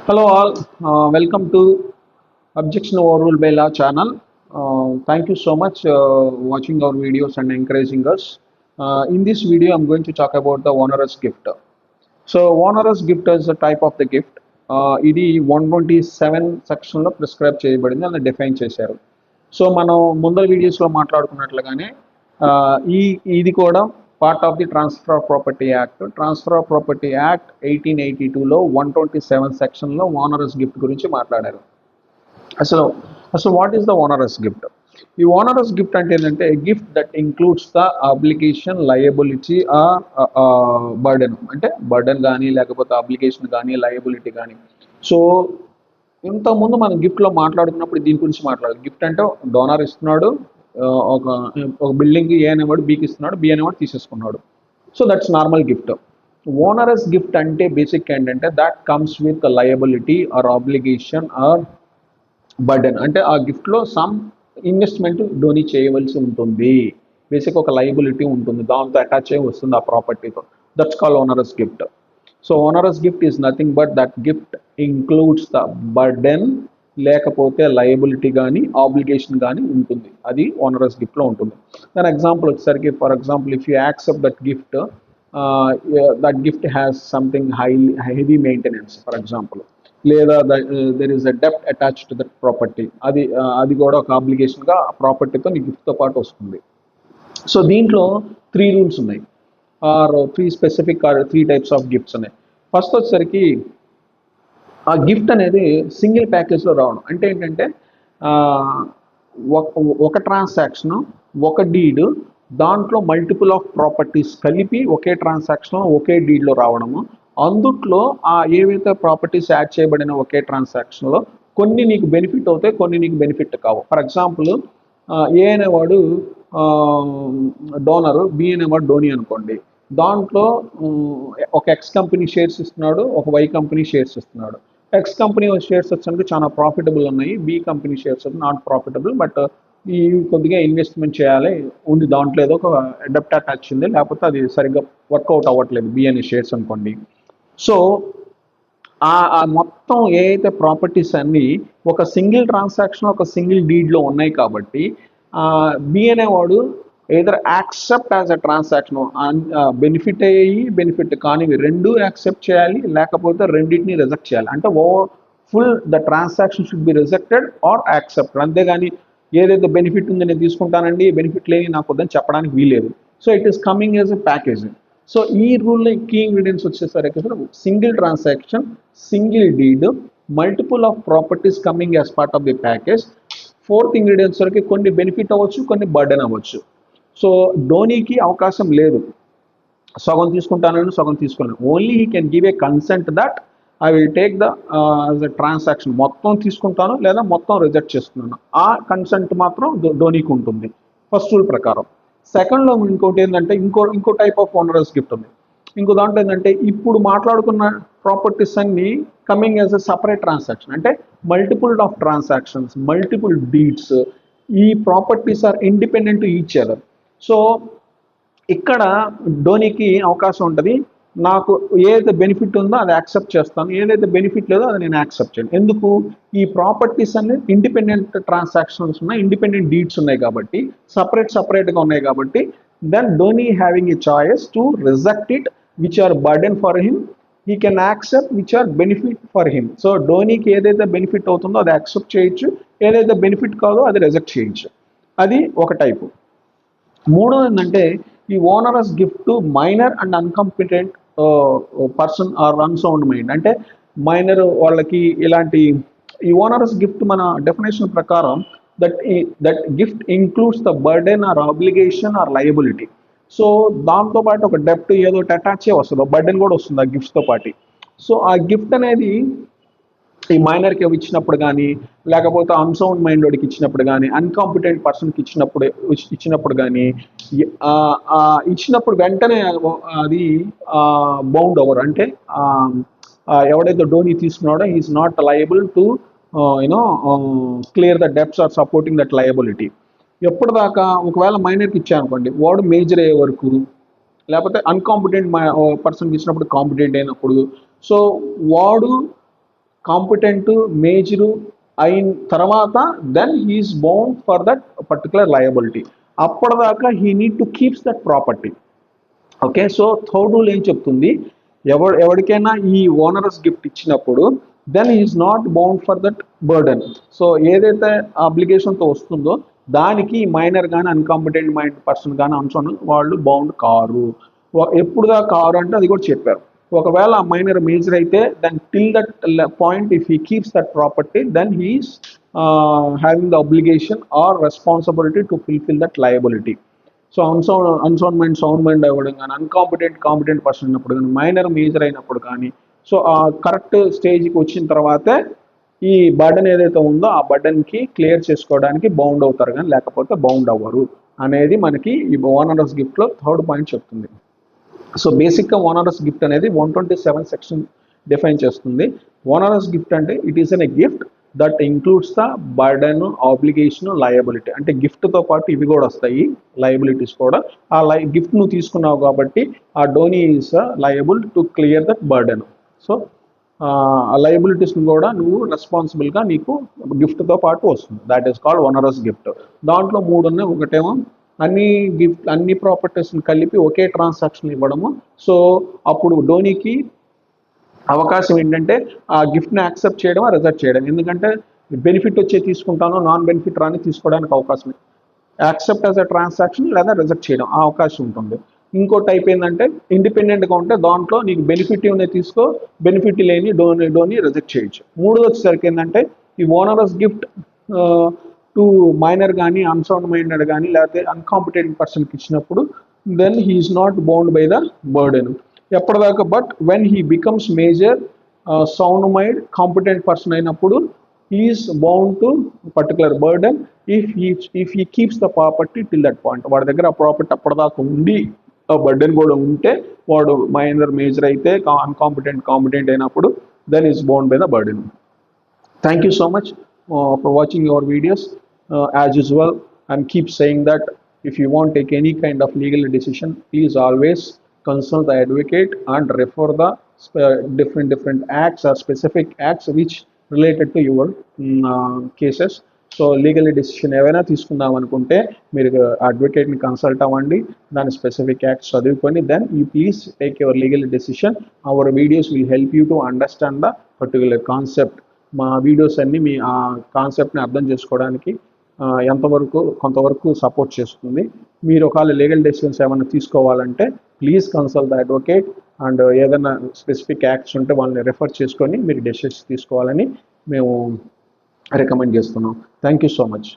Hello all, welcome to Objection Overruled by Law channel. Thank you so much watching our videos and encouraging us. In this video, I'm going to talk about the onerous gift. So, onerous gift is a type of the gift. ఇది 127 సెక్షన్లో prescribe చేయబడింది అని define చేశారు. So మనం ముందర వీడియోస్లో మాట్లాడుకున్నట్లుగానే ఇది కూడా part of the transfer of property act. Transfer of property act 1882లో 127 సెక్షన్లో ఓనరస్ గిఫ్ట్ గురించి మాట్లాడారు. అసలు what is the onerous gift? ఈ ఓనరస్ గిఫ్ట్ అంటే ఏంటంటే gift that includes the obligation, liability burden. అంటే బర్డెన్ కానీ లేకపోతే అబ్లిగేషన్ కానీ లయబిలిటీ కానీ. సో ఇంతకుముందు మనం గిఫ్ట్లో మాట్లాడుకున్నప్పుడు దీని గురించి మాట్లాడాలి. గిఫ్ట్ అంటే డోనర్ ఇస్తున్నాడు, ఒక బిల్డింగ్ ఏ అనేవాడు బీకి ఇస్తున్నాడు, బి అనేవాడు తీసేసుకున్నాడు. So that's normal gift. Onerous gift అంటే బేసిక్ ఏంటంటే that comes with liability or obligation or burden. అంటే ఆ గిఫ్ట్లో సమ్ ఇన్వెస్ట్మెంట్ డోనీ చేయవలసి ఉంటుంది. బేసిక్ ఒక లయబిలిటీ ఉంటుంది, దాంతో అటాచ్ అయ్యి వస్తుంది ఆ ప్రాపర్టీతో. That's call onerous gift. So onerous gift is nothing but that gift includes the burden, లేకపోతే లయబిలిటీ కానీ ఆబ్లిగేషన్ కానీ ఉంటుంది. అది ఓనరస్ గిఫ్ట్లో ఉంటుంది. దాని ఎగ్జాంపుల్ వచ్చేసరికి, for example, if you accept that gift has something heavy maintenance for example, లేదా దెర్ ఈస్ అ డెప్ట్ అటాచ్డ్ టు దట్ ప్రాపర్టీ, అది కూడా ఒక ఆబ్లిగేషన్గా ఆ ప్రాపర్టీతో నీ గిఫ్ట్తో పాటు వస్తుంది. సో దీంట్లో 3 రూల్స్ ఉన్నాయి, or 3 specific or 3 types of gifts ఉన్నాయి. ఫస్ట్ వచ్చేసరికి ఆ గిఫ్ట్ అనేది సింగిల్ ప్యాకేజ్లో రావడం. అంటే ఏంటంటే ఒక ట్రాన్సాక్షన్, ఒక డీడ్, దాంట్లో మల్టిపుల్ ఆఫ్ ప్రాపర్టీస్ కలిపి ఒకే ట్రాన్సాక్షన్ ఒకే డీడ్లో రావడము. అందుట్లో ఏవైతే ప్రాపర్టీస్ యాడ్ చేయబడిన ఒకే ట్రాన్సాక్షన్లో కొన్ని నీకు బెనిఫిట్ అవుతాయి, కొన్ని నీకు బెనిఫిట్ కావు. ఫర్ ఎగ్జాంపుల్, ఏ అనేవాడు డోనరు, బి అనేవాడు డోనీ అనుకోండి. దాంట్లో ఒక ఎక్స్ కంపెనీ షేర్స్ ఇస్తున్నాడు, ఒక వై కంపెనీ షేర్స్ ఇస్తున్నాడు. ఎక్స్ కంపెనీ షేర్స్ వచ్చేందుకు చాలా ప్రాఫిటబుల్ ఉన్నాయి, B company shares not profitable, but ఈ కొద్దిగా ఇన్వెస్ట్మెంట్ చేయాలి ఉంది, దాంట్లో ఏదో ఒక డెప్ట్ అటాచ్ ఉంది, లేకపోతే అది సరిగ్గా వర్కౌట్ అవ్వట్లేదు బి అనే షేర్స్ అనుకోండి. సో ఆ మొత్తం ఏ అయితే ప్రాపర్టీస్ అన్నీ ఒక సింగిల్ ట్రాన్సాక్షన్, ఒక సింగిల్ డీడ్లో ఉన్నాయి కాబట్టి బి అనేవాడు either accept as a transaction, benefit అయ్యి బెనిఫిట్ కానివి రెండు యాక్సెప్ట్ చేయాలి, లేకపోతే రెండింటిని రిజెక్ట్ చేయాలి. అంటే full the transaction should be rejected or accepted. అంతేగాని ఏదైతే బెనిఫిట్ ఉంది నేను తీసుకుంటానండి, బెనిఫిట్ లేని నాకు వద్దని చెప్పడానికి వీలేదు. So it is coming as a package. So ఈ రూల్లో కీ ఇంగ్రీడియంట్స్ వచ్చేసరికి single transaction, single deed, multiple of properties coming as part of the package. 4th ingredients వరకు కొన్ని బెనిఫిట్ అవ్వచ్చు, కొన్ని బర్డెన్ అవ్వచ్చు. సో డోనీకి అవకాశం లేదు సగం తీసుకుంటానని సగం తీసుకోలేను. Only he can give a consent that I will take the transaction, మొత్తం తీసుకుంటాను లేదా మొత్తం రిజెక్ట్ చేస్తున్నాను. ఆ కన్సెంట్ మాత్రం డోనీకి ఉంటుంది ఫస్ట్ రూల్ ప్రకారం. సెకండ్లో ఇంకోటి ఏంటంటే ఇంకో టైప్ ఆఫ్ ఓనరస్ గిఫ్ట్ ఉంది. ఇంకో దాంట్లో ఏంటంటే ఇప్పుడు మాట్లాడుకున్న ప్రాపర్టీస్ అన్ని coming as a separate transaction. అంటే multiple of transactions, multiple deeds, ఈ properties are independent to each other. So ఇక్కడ డోనీకి అవకాశం ఉంటుంది, నాకు ఏదైతే బెనిఫిట్ ఉందో అది యాక్సెప్ట్ చేస్తాను, ఏదైతే బెనిఫిట్ లేదో అది నేను యాక్సెప్ట్ చేయను. ఎందుకు? ఈ ప్రాపర్టీస్ అన్ని ఇండిపెండెంట్ ట్రాన్సాక్షన్స్ ఉన్నాయి, ఇండిపెండెంట్ డీడ్స్ ఉన్నాయి కాబట్టి, సపరేట్గా ఉన్నాయి కాబట్టి, then donee having a choice to reject it which are burden for him, he can accept which are benefit for him. So డోనీకి ఏదైతే బెనిఫిట్ అవుతుందో అది యాక్సెప్ట్ చేయొచ్చు, ఏదైతే బెనిఫిట్ కాదో అది రిజెక్ట్ చేయొచ్చు. అది ఒక టైపు. మూడోది ఏంటంటే ఈ onerous gift to minor and incompetent person or unsound mind. అంటే మైనర్ వాళ్ళకి ఇలాంటి ఈ ఓనరస్ గిఫ్ట్ మన డెఫినేషన్ ప్రకారం that gift includes the burden or obligation or liability. So దాంతోపాటు ఒక డెప్ట్ ఏదో అటాచ్ వస్తుంది, బర్డెన్ కూడా వస్తుంది ఆ గిఫ్ట్తో పాటు. సో ఆ గిఫ్ట్ అనేది ఈ మైనర్కి ఇచ్చినప్పుడు కానీ, లేకపోతే అన్సౌండ్ మైండ్ వాడికి ఇచ్చినప్పుడు కానీ, అన్కాంపిటెంట్ పర్సన్కి ఇచ్చినప్పుడు కానీ, ఇచ్చినప్పుడు వెంటనే అది బౌండ్ ఓవర్. అంటే ఎవడైతే డోనీ తీసుకున్నాడో is not liable to clear the debts or supporting that liability. ఎప్పటిదాకా ఒకవేళ మైనర్కి ఇచ్చానుకోండి, వాడు మేజర్ అయ్యే వరకు, లేకపోతే అన్కాంపిటెంట్ పర్సన్కి ఇచ్చినప్పుడు కాంపిటెంట్ అయినప్పుడు, సో వాడు కాంపిటెంట్ మేజరు అయిన తర్వాత then he is bound for that particular liability. అప్పటిదాకా he need to keeps that property. Okay, so third rule ఏం చెప్తుంది, ఎవరికైనా ఈ ఓనరస్ గిఫ్ట్ ఇచ్చినప్పుడు then is not bound for that burden. So ఏదైతే అప్లికేషన్తో వస్తుందో దానికి మైనర్ కానీ అన్కాంపిటెంట్ మైండ్ పర్సన్ కానీ అన్సోన్ వాళ్ళు బౌండ్ కారు. ఎప్పుడుదా కారు అంటే అది కూడా చెప్పారు. ఒకవేళ మైనర్ మేజర్ అయితే then till that point if he keeps that property then he is having the obligation or responsibility to fulfil that liability. So unsound mind sound mind అవ్వడం కానీ, కాంపిటెంట్ పర్సన్ అయినప్పుడు కానీ, మైనర్ మేజర్ అయినప్పుడు కానీ, so ఆ correct స్టేజ్కి వచ్చిన తర్వాతే ఈ బర్డెన్ ఏదైతే ఉందో ఆ బర్డెన్కి క్లియర్ చేసుకోవడానికి బౌండ్ అవుతారు, కానీ లేకపోతే బౌండ్ అవ్వరు అనేది మనకి ఈ ఓనరస్ గిఫ్ట్లో థర్డ్ పాయింట్ చెప్తుంది. సో బేసిక్గా ఓనరస్ గిఫ్ట్ అనేది 127 సెక్షన్ డిఫైన్ చేస్తుంది. ఓనరస్ గిఫ్ట్ అంటే it is an a gift that includes the burden, obligation, liability. అంటే గిఫ్ట్తో పాటు ఇవి కూడా వస్తాయి, లయబిలిటీస్ కూడా. ఆ గిఫ్ట్ నువ్వు తీసుకున్నావు కాబట్టి ఆ donee is liable to clear that burden. So ఆ లయబిలిటీస్ని కూడా నువ్వు రెస్పాన్సిబుల్గా నీకు గిఫ్ట్తో పాటు వస్తుంది. That is called onerous gift. దాంట్లో 3 ఉన్నాయి. ఒకటేమో అన్ని ప్రాపర్టీస్ని కలిపి ఒకే ట్రాన్సాక్షన్ ఇవ్వడము. సో అప్పుడు డోనీకి అవకాశం ఏంటంటే ఆ గిఫ్ట్ని యాక్సెప్ట్ చేయడం, రిజెక్ట్ చేయడం. ఎందుకంటే బెనిఫిట్ వచ్చే తీసుకుంటాను, నాన్ బెనిఫిట్ రాని తీసుకోవడానికి అవకాశం. యాక్సెప్ట్ యాజ్ అ ట్రాన్సాక్షన్ లేదా రిజెక్ట్ చేయడం ఆ అవకాశం ఉంటుంది. ఇంకో టైప్ ఏంటంటే ఇండిపెండెంట్గా ఉంటే దాంట్లో నీకు బెనిఫిట్ ఉన్నాయి తీసుకో, బెనిఫిట్ లేని డోని రిజెక్ట్ చేయొచ్చు. మూడోది వచ్చేసరికి ఏంటంటే ఈ ఓనరస్ గిఫ్ట్ టు మైనర్ కానీ, అన్సౌండ్ మైండెడ్ కానీ, లేకపోతే అన్కాంపిటెంట్ పర్సన్కి ఇచ్చినప్పుడు then he is not bound by the burden ఎప్పటిదాకా. But when he becomes major, sound mind, competent person అయినప్పుడు he is bound to particular burden if he keeps the property till that point. వాడి దగ్గర ఆ property అప్పటిదాకా ఉండి ఆ బర్డెన్ కూడా ఉంటే వాడు మైనర్ మేజర్ అయితే, కాంపిటెంట్ అయినప్పుడు then is bound by the burden. Thank you so much for watching your videos. As usual, I'm keep saying that if you want to take any kind of legal decision, please always consult the advocate and refer the different acts or specific acts which related to your cases. So legal decision ఏవైనా తీసుకుందాం అనుకుంటే మీరు అడ్వకేట్ని consult అవ్వండి, దాని specific acts చదువుకొని then you please take your legal decision. Our videos will help you to understand the particular concept. మా videos అన్నీ మీ ఆ కాన్సెప్ట్ని అర్థం చేసుకోవడానికి కొంతవరకు సపోర్ట్ చేస్తుంది. మీరు ఒకవేళ లీగల్ డెసిషన్స్ ఏమైనా తీసుకోవాలంటే please consult the advocate and ఏదైనా స్పెసిఫిక్ యాక్ట్స్ ఉంటే వాళ్ళని రెఫర్ చేసుకొని మీరు డెసిషన్స్ తీసుకోవాలని మేము రికమెండ్ చేస్తున్నాం. Thank you so much.